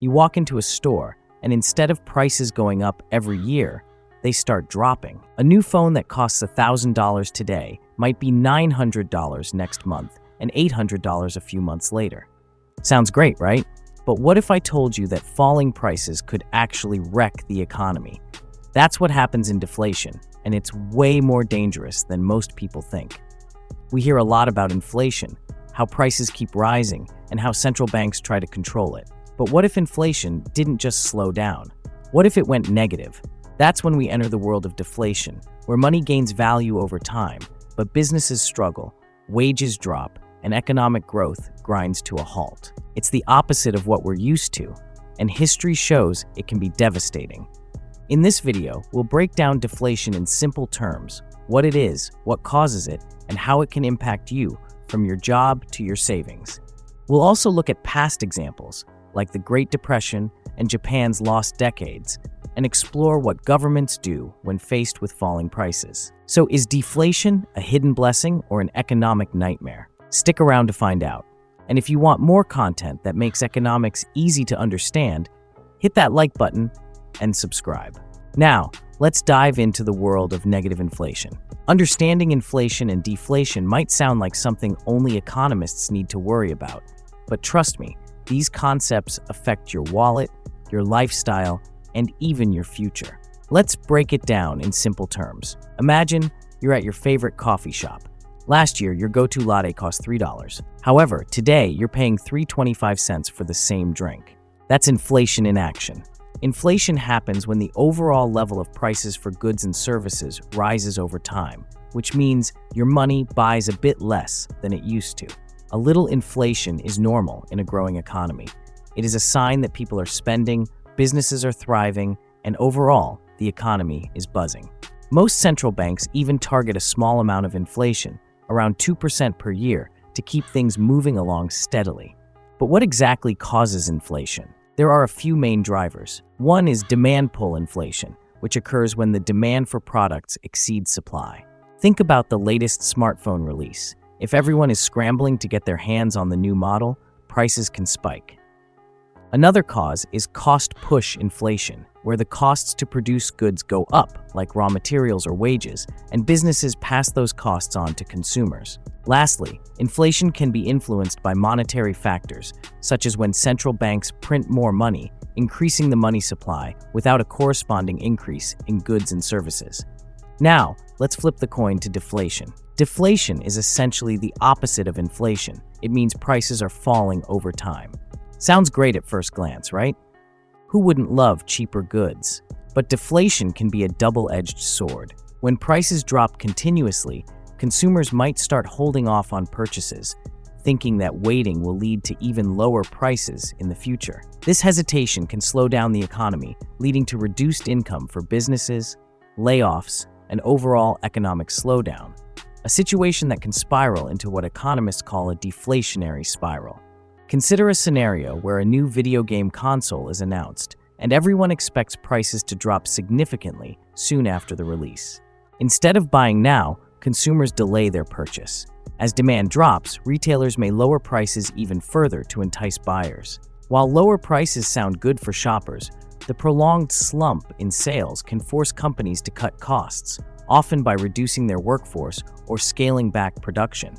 You walk into a store, and instead of prices going up every year, they start dropping. A new phone that costs $1,000 today might be $900 next month and $800 a few months later. Sounds great, right? But what if I told you that falling prices could actually wreck the economy? That's what happens in deflation, and it's way more dangerous than most people think. We hear a lot about inflation, how prices keep rising, and how central banks try to control it. But what if inflation didn't just slow down? What if it went negative? That's when we enter the world of deflation, where money gains value over time, but businesses struggle, wages drop, and economic growth grinds to a halt. It's the opposite of what we're used to, and history shows it can be devastating. In this video, we'll break down deflation in simple terms, what it is, what causes it, and how it can impact you from your job to your savings. We'll also look at past examples, like the Great Depression and Japan's lost decades, and explore what governments do when faced with falling prices. So is deflation a hidden blessing or an economic nightmare? Stick around to find out. And if you want more content that makes economics easy to understand, hit that like button and subscribe. Now, let's dive into the world of negative inflation. Understanding inflation and deflation might sound like something only economists need to worry about, but trust me, these concepts affect your wallet, your lifestyle, and even your future. Let's break it down in simple terms. Imagine you're at your favorite coffee shop. Last year, your go-to latte cost $3. However, today, you're paying $3.25 for the same drink. That's inflation in action. Inflation happens when the overall level of prices for goods and services rises over time, which means your money buys a bit less than it used to. A little inflation is normal in a growing economy. It is a sign that people are spending, businesses are thriving, and overall, the economy is buzzing. Most central banks even target a small amount of inflation, around 2% per year, to keep things moving along steadily. But what exactly causes inflation? There are a few main drivers. One is demand pull inflation, which occurs when the demand for products exceeds supply. Think about the latest smartphone release. If everyone is scrambling to get their hands on the new model, prices can spike. Another cause is cost push inflation, where the costs to produce goods go up, like raw materials or wages, and businesses pass those costs on to consumers. Lastly, inflation can be influenced by monetary factors, such as when central banks print more money, increasing the money supply without a corresponding increase in goods and services. Now, let's flip the coin to deflation. Deflation is essentially the opposite of inflation. It means prices are falling over time. Sounds great at first glance, right? Who wouldn't love cheaper goods? But deflation can be a double-edged sword. When prices drop continuously, consumers might start holding off on purchases, thinking that waiting will lead to even lower prices in the future. This hesitation can slow down the economy, leading to reduced income for businesses, layoffs, and overall economic slowdown, a situation that can spiral into what economists call a deflationary spiral. Consider a scenario where a new video game console is announced, and everyone expects prices to drop significantly soon after the release. Instead of buying now, consumers delay their purchase. As demand drops, retailers may lower prices even further to entice buyers. While lower prices sound good for shoppers, the prolonged slump in sales can force companies to cut costs, often by reducing their workforce or scaling back production,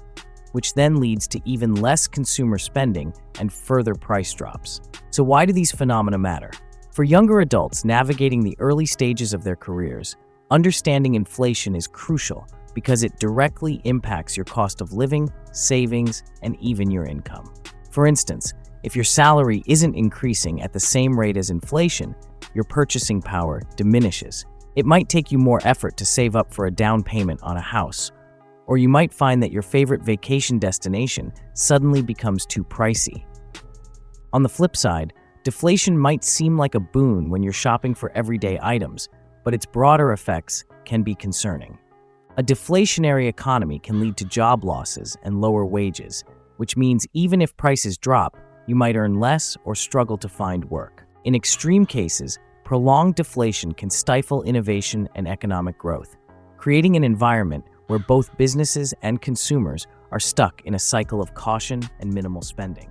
which then leads to even less consumer spending and further price drops. So why do these phenomena matter? For younger adults navigating the early stages of their careers, understanding inflation is crucial because it directly impacts your cost of living, savings, and even your income. For instance, if your salary isn't increasing at the same rate as inflation, your purchasing power diminishes. It might take you more effort to save up for a down payment on a house, or you might find that your favorite vacation destination suddenly becomes too pricey. On the flip side, deflation might seem like a boon when you're shopping for everyday items, but its broader effects can be concerning. A deflationary economy can lead to job losses and lower wages, which means even if prices drop, you might earn less or struggle to find work. In extreme cases, prolonged deflation can stifle innovation and economic growth, creating an environment where both businesses and consumers are stuck in a cycle of caution and minimal spending.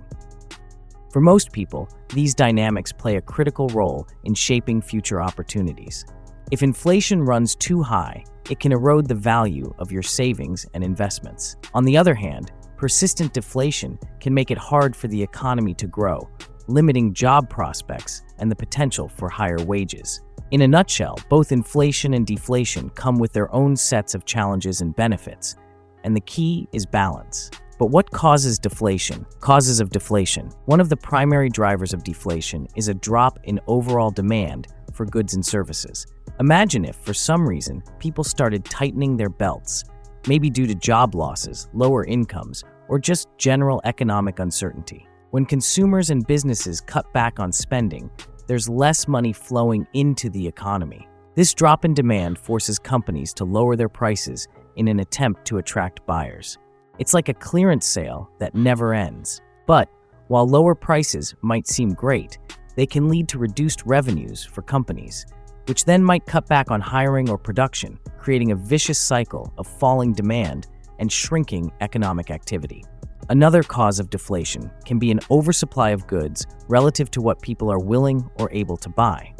For most people, these dynamics play a critical role in shaping future opportunities. If inflation runs too high, it can erode the value of your savings and investments. On the other hand, persistent deflation can make it hard for the economy to grow, limiting job prospects and the potential for higher wages. In a nutshell, both inflation and deflation come with their own sets of challenges and benefits, and the key is balance. But what causes deflation? Causes of deflation. One of the primary drivers of deflation is a drop in overall demand for goods and services. Imagine if, for some reason, people started tightening their belts, maybe due to job losses, lower incomes, or just general economic uncertainty. When consumers and businesses cut back on spending, there's less money flowing into the economy. This drop in demand forces companies to lower their prices in an attempt to attract buyers. It's like a clearance sale that never ends. But while lower prices might seem great, they can lead to reduced revenues for companies, which then might cut back on hiring or production, creating a vicious cycle of falling demand and shrinking economic activity. Another cause of deflation can be an oversupply of goods relative to what people are willing or able to buy.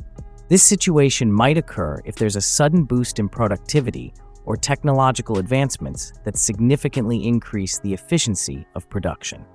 This situation might occur if there's a sudden boost in productivity or technological advancements that significantly increase the efficiency of production.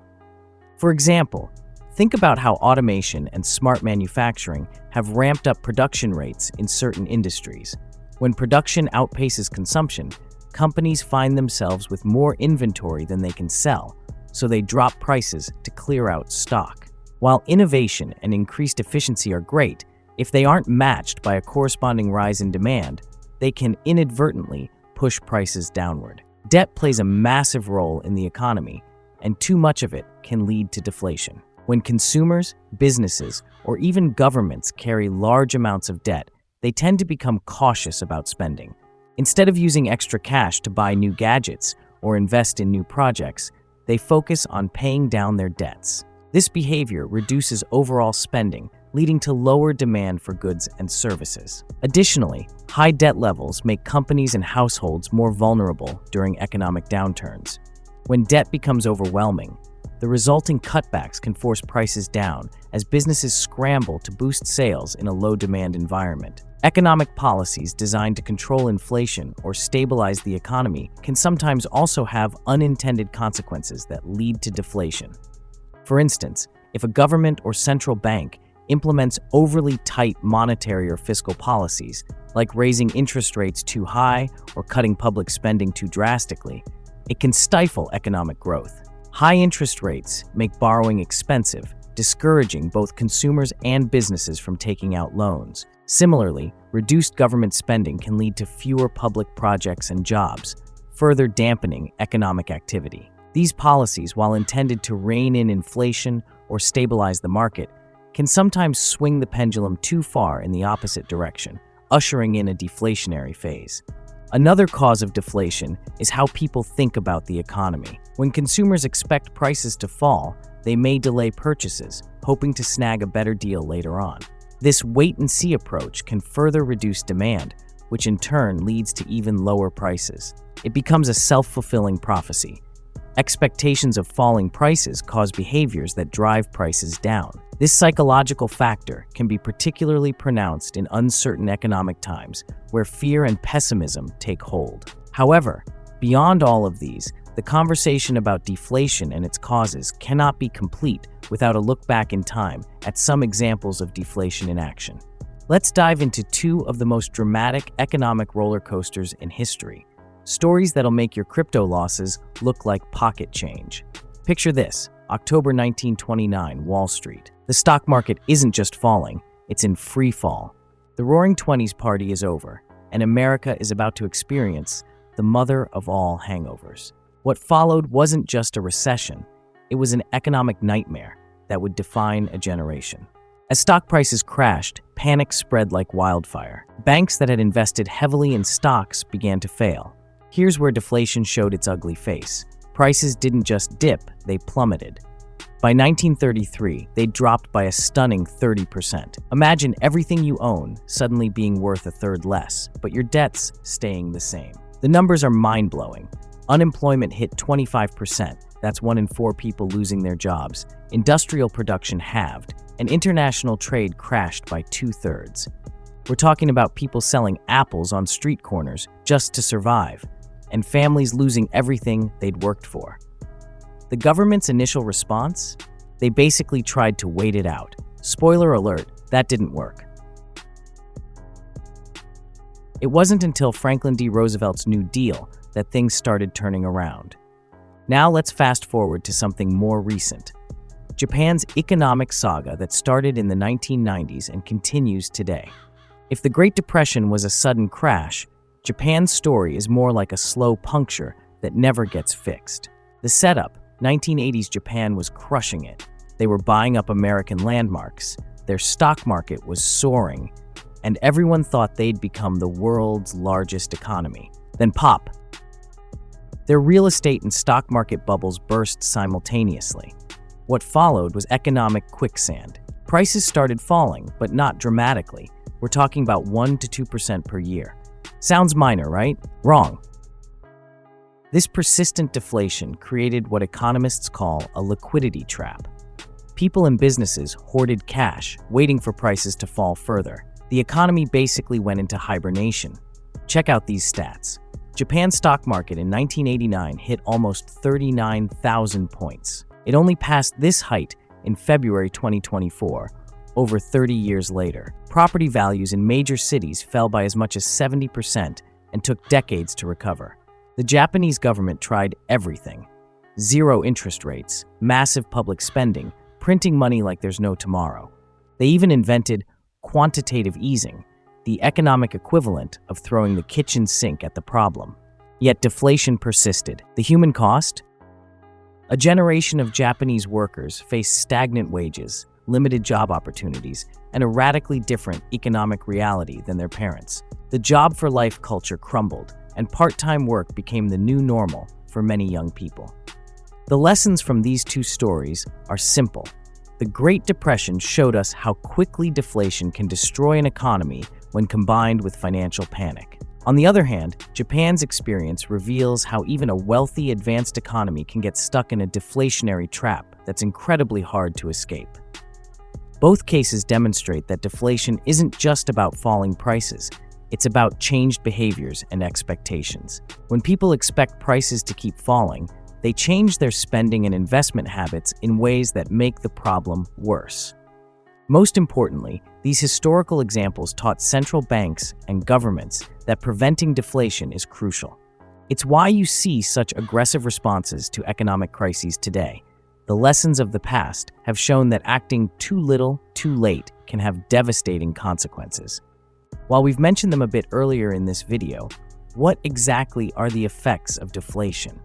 For example, think about how automation and smart manufacturing have ramped up production rates in certain industries. When production outpaces consumption, companies find themselves with more inventory than they can sell, so they drop prices to clear out stock. While innovation and increased efficiency are great, if they aren't matched by a corresponding rise in demand, they can inadvertently push prices downward. Debt plays a massive role in the economy, and too much of it can lead to deflation. When consumers, businesses, or even governments carry large amounts of debt, they tend to become cautious about spending. Instead of using extra cash to buy new gadgets or invest in new projects, they focus on paying down their debts. This behavior reduces overall spending, leading to lower demand for goods and services. Additionally, high debt levels make companies and households more vulnerable during economic downturns. When debt becomes overwhelming, the resulting cutbacks can force prices down as businesses scramble to boost sales in a low-demand environment. Economic policies designed to control inflation or stabilize the economy can sometimes also have unintended consequences that lead to deflation. For instance, if a government or central bank implements overly tight monetary or fiscal policies, like raising interest rates too high or cutting public spending too drastically, it can stifle economic growth. High interest rates make borrowing expensive, discouraging both consumers and businesses from taking out loans. Similarly, reduced government spending can lead to fewer public projects and jobs, further dampening economic activity. These policies, while intended to rein in inflation or stabilize the market, can sometimes swing the pendulum too far in the opposite direction, ushering in a deflationary phase. Another cause of deflation is how people think about the economy. When consumers expect prices to fall, they may delay purchases, hoping to snag a better deal later on. This wait-and-see approach can further reduce demand, which in turn leads to even lower prices. It becomes a self-fulfilling prophecy. Expectations of falling prices cause behaviors that drive prices down. This psychological factor can be particularly pronounced in uncertain economic times, where fear and pessimism take hold. However, beyond all of these, the conversation about deflation and its causes cannot be complete without a look back in time at some examples of deflation in action. Let's dive into two of the most dramatic economic roller coasters in history. Stories that'll make your crypto losses look like pocket change. Picture this: October 1929, Wall Street. The stock market isn't just falling, it's in free fall. The Roaring Twenties party is over, and America is about to experience the mother of all hangovers. What followed wasn't just a recession, it was an economic nightmare that would define a generation. As stock prices crashed, panic spread like wildfire. Banks that had invested heavily in stocks began to fail. Here's where deflation showed its ugly face. Prices didn't just dip, they plummeted. By 1933, they dropped by a stunning 30%. Imagine everything you own suddenly being worth a third less, but your debts staying the same. The numbers are mind-blowing. Unemployment hit 25%. That's 1 in 4 people losing their jobs. Industrial production halved, and international trade crashed by 2/3. We're talking about people selling apples on street corners just to survive, and families losing everything they'd worked for. The government's initial response? They basically tried to wait it out. Spoiler alert, that didn't work. It wasn't until Franklin D. Roosevelt's New Deal that things started turning around. Now let's fast forward to something more recent. Japan's economic saga that started in the 1990s and continues today. If the Great Depression was a sudden crash, Japan's story is more like a slow puncture that never gets fixed. The setup, 1980s Japan was crushing it. They were buying up American landmarks, their stock market was soaring, and everyone thought they'd become the world's largest economy. Then pop! Their real estate and stock market bubbles burst simultaneously. What followed was economic quicksand. Prices started falling, but not dramatically. We're talking about 1 to 2% per year. Sounds minor, right? Wrong. This persistent deflation created what economists call a liquidity trap. People and businesses hoarded cash, waiting for prices to fall further. The economy basically went into hibernation. Check out these stats. Japan's stock market in 1989 hit almost 39,000 points. It only passed this height in February 2024, over 30 years later. Property values in major cities fell by as much as 70% and took decades to recover. The Japanese government tried everything. Zero interest rates, massive public spending, printing money like there's no tomorrow. They even invented quantitative easing, the economic equivalent of throwing the kitchen sink at the problem. Yet deflation persisted. The human cost? A generation of Japanese workers faced stagnant wages, limited job opportunities, and a radically different economic reality than their parents. The job-for-life culture crumbled, and part-time work became the new normal for many young people. The lessons from these two stories are simple. The Great Depression showed us how quickly deflation can destroy an economy when combined with financial panic. On the other hand, Japan's experience reveals how even a wealthy, advanced economy can get stuck in a deflationary trap that's incredibly hard to escape. Both cases demonstrate that deflation isn't just about falling prices. It's about changed behaviors and expectations. When people expect prices to keep falling, they change their spending and investment habits in ways that make the problem worse. Most importantly, these historical examples taught central banks and governments that preventing deflation is crucial. It's why you see such aggressive responses to economic crises today. The lessons of the past have shown that acting too little, too late can have devastating consequences. While we've mentioned them a bit earlier in this video, what exactly are the effects of deflation?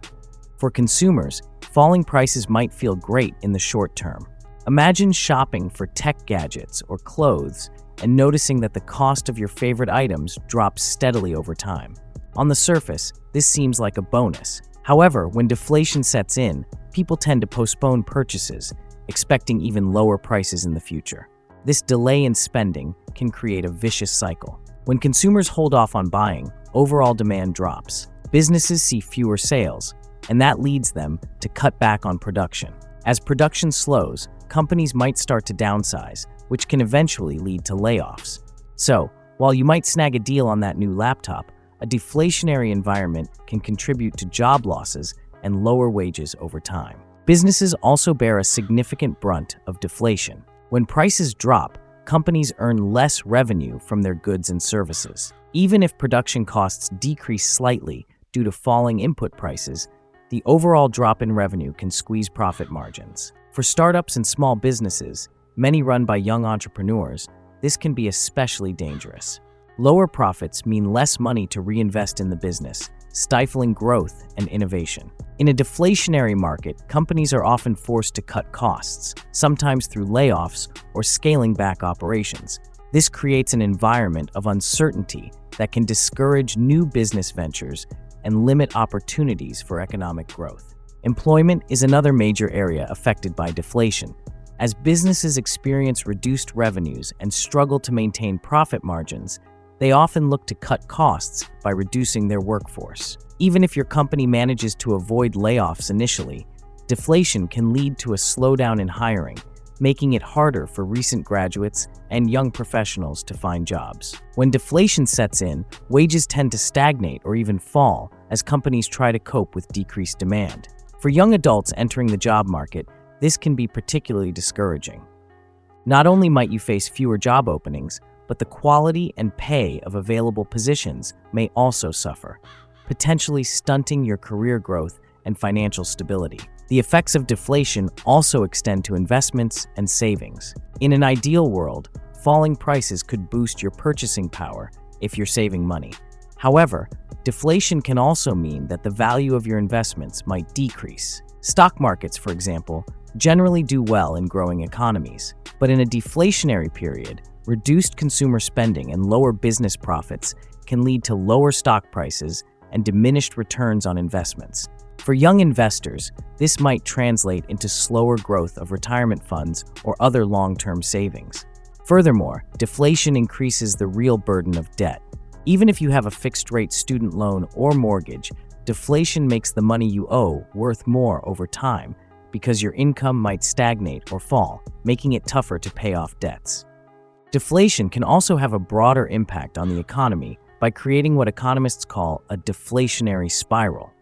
For consumers, falling prices might feel great in the short term. Imagine shopping for tech gadgets or clothes and noticing that the cost of your favorite items drops steadily over time. On the surface, this seems like a bonus. However, when deflation sets in, people tend to postpone purchases, expecting even lower prices in the future. This delay in spending can create a vicious cycle. When consumers hold off on buying, overall demand drops. Businesses see fewer sales, and that leads them to cut back on production. As production slows, companies might start to downsize, which can eventually lead to layoffs. So, while you might snag a deal on that new laptop, a deflationary environment can contribute to job losses and lower wages over time. Businesses also bear a significant brunt of deflation. When prices drop, companies earn less revenue from their goods and services. Even if production costs decrease slightly due to falling input prices, the overall drop in revenue can squeeze profit margins. For startups and small businesses, many run by young entrepreneurs, this can be especially dangerous. Lower profits mean less money to reinvest in the business, stifling growth and innovation. In a deflationary market, companies are often forced to cut costs, sometimes through layoffs or scaling back operations. This creates an environment of uncertainty that can discourage new business ventures and limit opportunities for economic growth. Employment is another major area affected by deflation. As businesses experience reduced revenues and struggle to maintain profit margins, they often look to cut costs by reducing their workforce. Even if your company manages to avoid layoffs initially, deflation can lead to a slowdown in hiring, making it harder for recent graduates and young professionals to find jobs. When deflation sets in, wages tend to stagnate or even fall as companies try to cope with decreased demand. For young adults entering the job market, this can be particularly discouraging. Not only might you face fewer job openings, but the quality and pay of available positions may also suffer, potentially stunting your career growth and financial stability. The effects of deflation also extend to investments and savings. In an ideal world, falling prices could boost your purchasing power if you're saving money. However, deflation can also mean that the value of your investments might decrease. Stock markets, for example, generally do well in growing economies, but in a deflationary period, reduced consumer spending and lower business profits can lead to lower stock prices and diminished returns on investments. For young investors, this might translate into slower growth of retirement funds or other long-term savings. Furthermore, deflation increases the real burden of debt. Even if you have a fixed-rate student loan or mortgage, deflation makes the money you owe worth more over time because your income might stagnate or fall, making it tougher to pay off debts. Deflation can also have a broader impact on the economy by creating what economists call a deflationary spiral.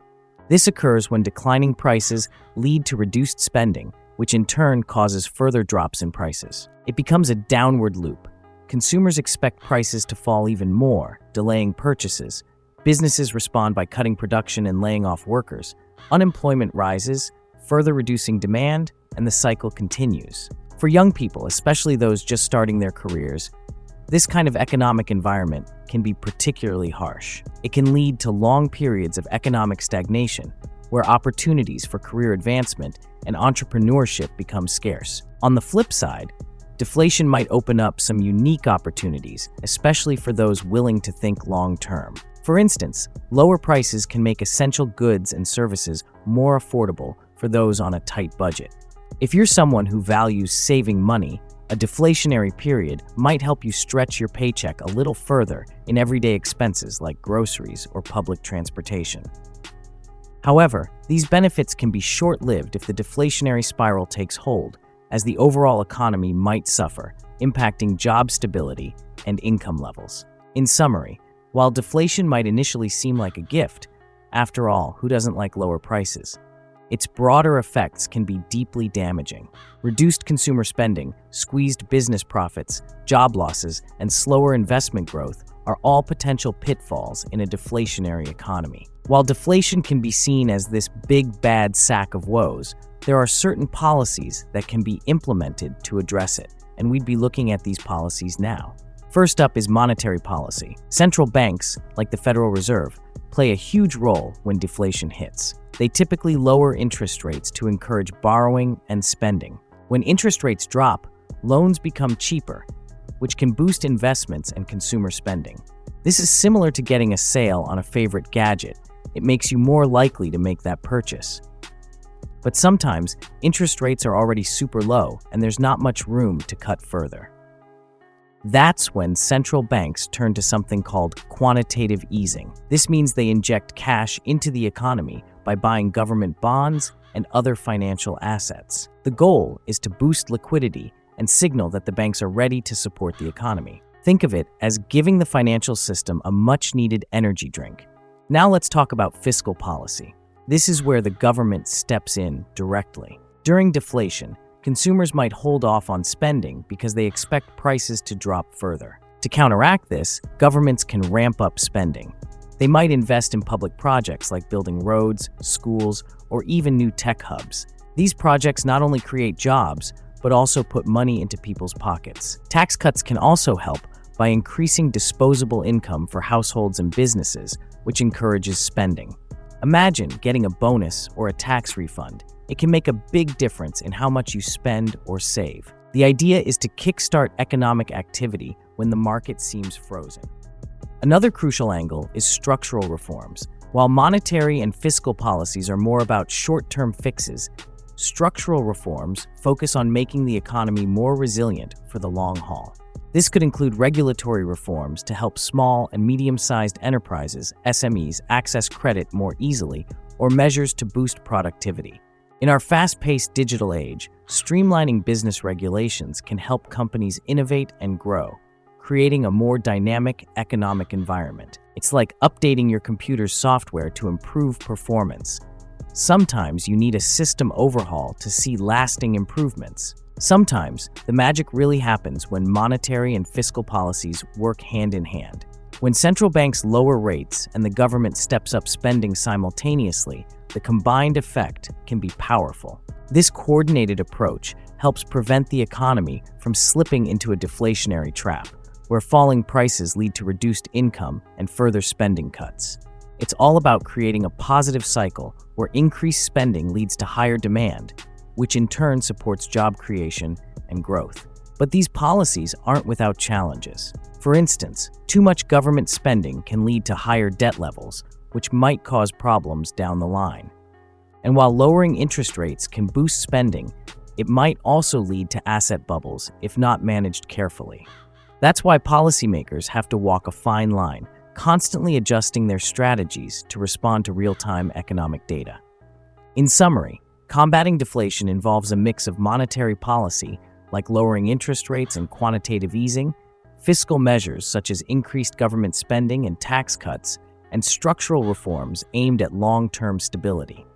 This occurs when declining prices lead to reduced spending, which in turn causes further drops in prices. It becomes a downward loop. Consumers expect prices to fall even more, delaying purchases. Businesses respond by cutting production and laying off workers. Unemployment rises, further reducing demand, and the cycle continues. For young people, especially those just starting their careers, this kind of economic environment can be particularly harsh. It can lead to long periods of economic stagnation, where opportunities for career advancement and entrepreneurship become scarce. On the flip side, deflation might open up some unique opportunities, especially for those willing to think long-term. For instance, lower prices can make essential goods and services more affordable for those on a tight budget. If you're someone who values saving money, a deflationary period might help you stretch your paycheck a little further in everyday expenses like groceries or public transportation. However, these benefits can be short-lived if the deflationary spiral takes hold, as the overall economy might suffer, impacting job stability and income levels. In summary, while deflation might initially seem like a gift, after all, who doesn't like lower prices? Its broader effects can be deeply damaging. Reduced consumer spending, squeezed business profits, job losses, and slower investment growth are all potential pitfalls in a deflationary economy. While deflation can be seen as this big bad sack of woes, there are certain policies that can be implemented to address it, and we'd be looking at these policies now. First up is monetary policy. Central banks, like the Federal Reserve, play a huge role when deflation hits. They typically lower interest rates to encourage borrowing and spending. When interest rates drop, loans become cheaper, which can boost investments and consumer spending. This is similar to getting a sale on a favorite gadget. It makes you more likely to make that purchase. But sometimes, interest rates are already super low and there's not much room to cut further. That's when central banks turn to something called quantitative easing. This means they inject cash into the economy by buying government bonds and other financial assets. The goal is to boost liquidity and signal that the banks are ready to support the economy. Think of it as giving the financial system a much-needed energy drink. Now let's talk about fiscal policy. This is where the government steps in directly. During deflation, consumers might hold off on spending because they expect prices to drop further. To counteract this, governments can ramp up spending. They might invest in public projects like building roads, schools, or even new tech hubs. These projects not only create jobs, but also put money into people's pockets. Tax cuts can also help by increasing disposable income for households and businesses, which encourages spending. Imagine getting a bonus or a tax refund. It can make a big difference in how much you spend or save. The idea is to kickstart economic activity when the market seems frozen. Another crucial angle is structural reforms. While monetary and fiscal policies are more about short-term fixes, structural reforms focus on making the economy more resilient for the long haul. This could include regulatory reforms to help small and medium-sized enterprises, SMEs, access credit more easily, or measures to boost productivity. In our fast-paced digital age, streamlining business regulations can help companies innovate and grow, creating a more dynamic economic environment. It's like updating your computer's software to improve performance. Sometimes you need a system overhaul to see lasting improvements. Sometimes the magic really happens when monetary and fiscal policies work hand in hand. When central banks lower rates and the government steps up spending simultaneously, the combined effect can be powerful. This coordinated approach helps prevent the economy from slipping into a deflationary trap, where falling prices lead to reduced income and further spending cuts. It's all about creating a positive cycle where increased spending leads to higher demand, which in turn supports job creation and growth. But these policies aren't without challenges. For instance, too much government spending can lead to higher debt levels, which might cause problems down the line. And while lowering interest rates can boost spending, it might also lead to asset bubbles if not managed carefully. That's why policymakers have to walk a fine line, constantly adjusting their strategies to respond to real-time economic data. In summary, combating deflation involves a mix of monetary policy, like lowering interest rates and quantitative easing, fiscal measures such as increased government spending and tax cuts, and structural reforms aimed at long-term stability.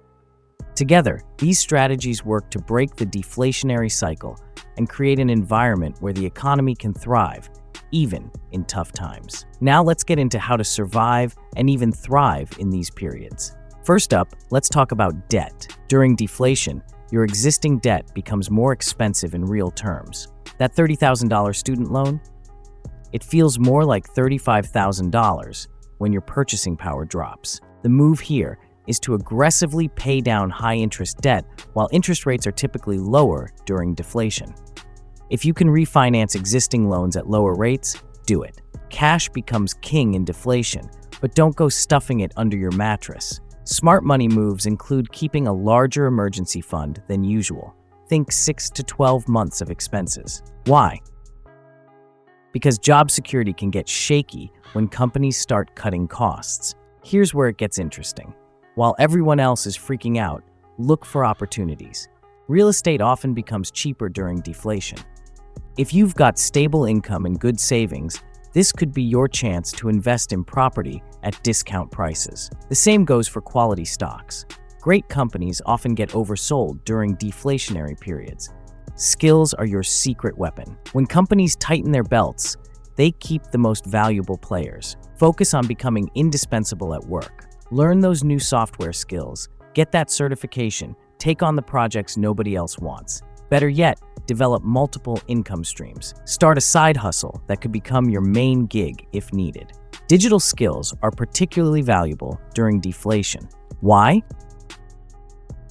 Together, these strategies work to break the deflationary cycle and create an environment where the economy can thrive, even in tough times. Now let's get into how to survive and even thrive in these periods. First up, let's talk about debt. During deflation, your existing debt becomes more expensive in real terms. That $30,000 student loan? It feels more like $35,000 when your purchasing power drops. The move here is to aggressively pay down high-interest debt while interest rates are typically lower during deflation. If you can refinance existing loans at lower rates, do it. Cash becomes king in deflation, but don't go stuffing it under your mattress. Smart money moves include keeping a larger emergency fund than usual. Think 6 to 12 months of expenses. Why? Because job security can get shaky when companies start cutting costs. Here's where it gets interesting. While everyone else is freaking out, look for opportunities. Real estate often becomes cheaper during deflation. If you've got stable income and good savings, this could be your chance to invest in property at discount prices. The same goes for quality stocks. Great companies often get oversold during deflationary periods. Skills are your secret weapon. When companies tighten their belts, they keep the most valuable players. Focus on becoming indispensable at work. Learn those new software skills, get that certification, take on the projects nobody else wants. Better yet, develop multiple income streams. Start a side hustle that could become your main gig if needed. Digital skills are particularly valuable during deflation. Why?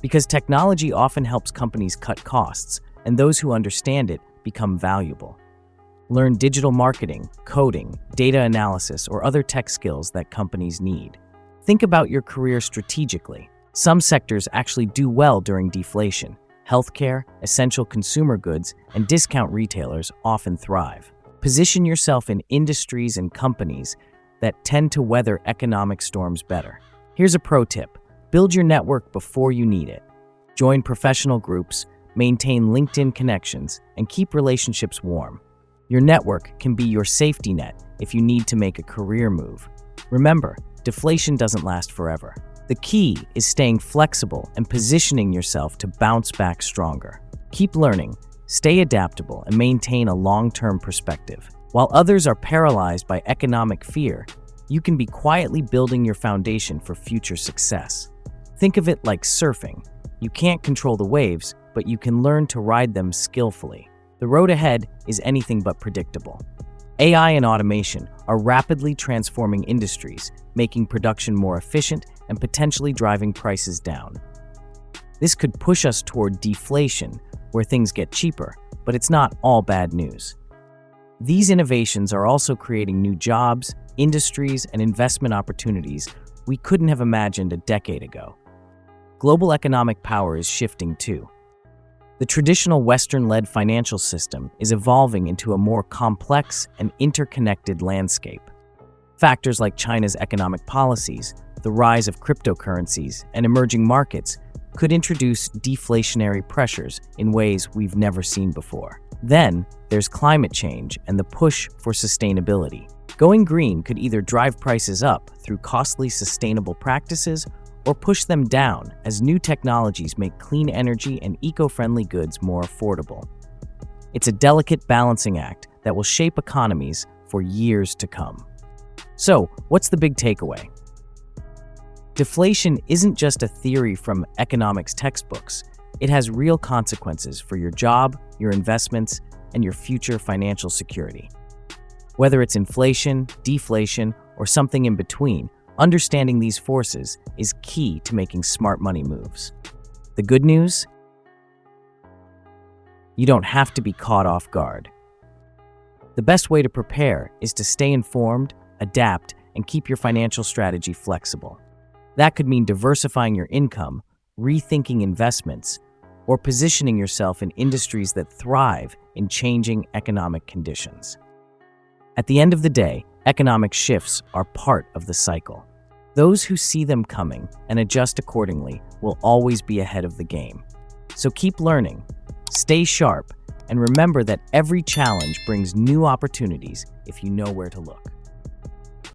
Because technology often helps companies cut costs, and those who understand it become valuable. Learn digital marketing, coding, data analysis, or other tech skills that companies need. Think about your career strategically. Some sectors actually do well during deflation. Healthcare, essential consumer goods, and discount retailers often thrive. Position yourself in industries and companies that tend to weather economic storms better. Here's a pro tip. Build your network before you need it. Join professional groups, maintain LinkedIn connections, and keep relationships warm. Your network can be your safety net if you need to make a career move. Remember, deflation doesn't last forever. The key is staying flexible and positioning yourself to bounce back stronger. Keep learning, stay adaptable, and maintain a long-term perspective. While others are paralyzed by economic fear, you can be quietly building your foundation for future success. Think of it like surfing. You can't control the waves, but you can learn to ride them skillfully. The road ahead is anything but predictable. AI and automation are rapidly transforming industries, making production more efficient and potentially driving prices down. This could push us toward deflation, where things get cheaper, but it's not all bad news. These innovations are also creating new jobs, industries, and investment opportunities we couldn't have imagined a decade ago. Global economic power is shifting too. The traditional Western-led financial system is evolving into a more complex and interconnected landscape. Factors like China's economic policies, the rise of cryptocurrencies, and emerging markets could introduce deflationary pressures in ways we've never seen before. Then, there's climate change and the push for sustainability. Going green could either drive prices up through costly sustainable practices or push them down as new technologies make clean energy and eco-friendly goods more affordable. It's a delicate balancing act that will shape economies for years to come. So, what's the big takeaway? Deflation isn't just a theory from economics textbooks. It has real consequences for your job, your investments, and your future financial security. Whether it's inflation, deflation, or something in between, understanding these forces is key to making smart money moves. The good news? You don't have to be caught off guard. The best way to prepare is to stay informed, adapt, and keep your financial strategy flexible. That could mean diversifying your income, rethinking investments, or positioning yourself in industries that thrive in changing economic conditions. At the end of the day, economic shifts are part of the cycle. Those who see them coming and adjust accordingly will always be ahead of the game. So keep learning, stay sharp, and remember that every challenge brings new opportunities if you know where to look.